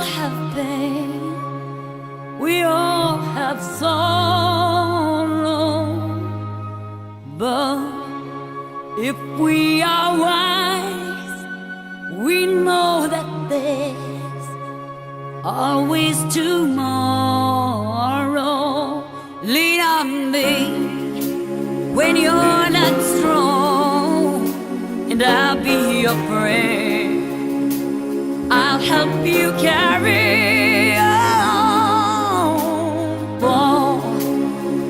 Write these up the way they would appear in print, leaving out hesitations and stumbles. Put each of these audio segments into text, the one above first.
have pain, we all have sorrow, but if we are wise, we know that there's always tomorrow. Lean on me when you're not strong, and I'll be your friend. I'll help you carry on, for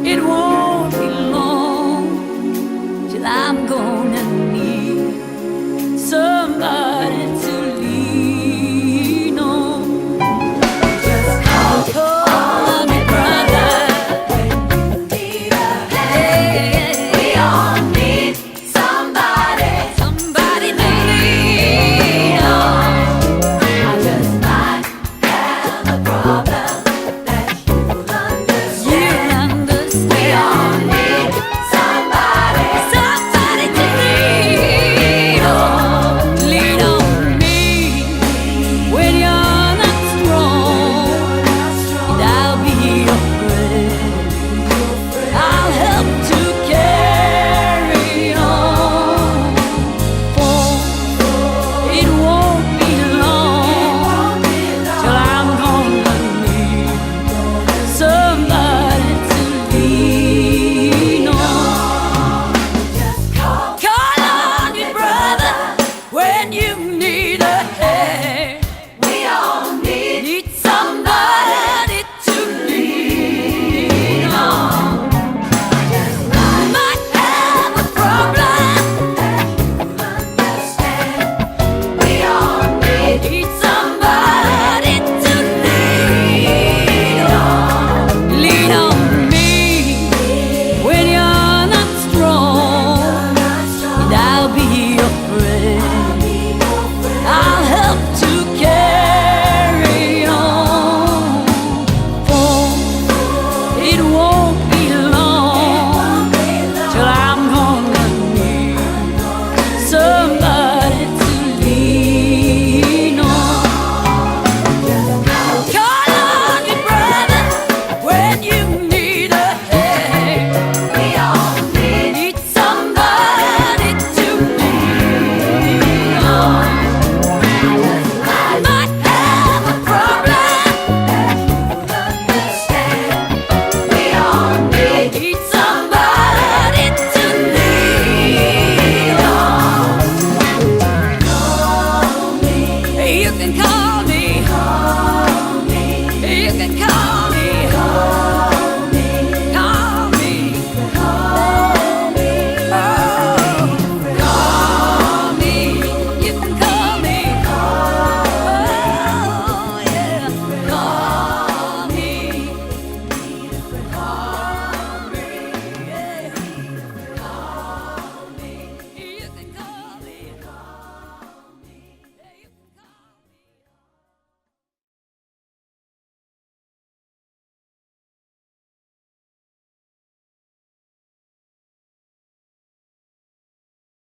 it won't be long till I'm gonna need somebody to lean on. Just call me brother when you need a hand. We all need somebody to lean on. I just might have a problem that you'll understand. We all need somebody to lean on. Lean on me when you're not strong, and I'll be your friend. I'll help to carry on, for it won't be long till I'm gonna need somebody to lean on. Just call on me, brother, when you need a hand. We all need somebody to lean on. Might have a problem that you'll understand. We all need somebody to lean on. Lean on me when you're not strong, and I'll be your friend. I'll help to carry on, for it won't be long till I'm gonna need somebody to lean on. Call on me, brother, when you need a hand. We all need somebody to lean on. Might have a problem that you'll understand. We all need somebody to lean on. Call me. You can call me. You can call me.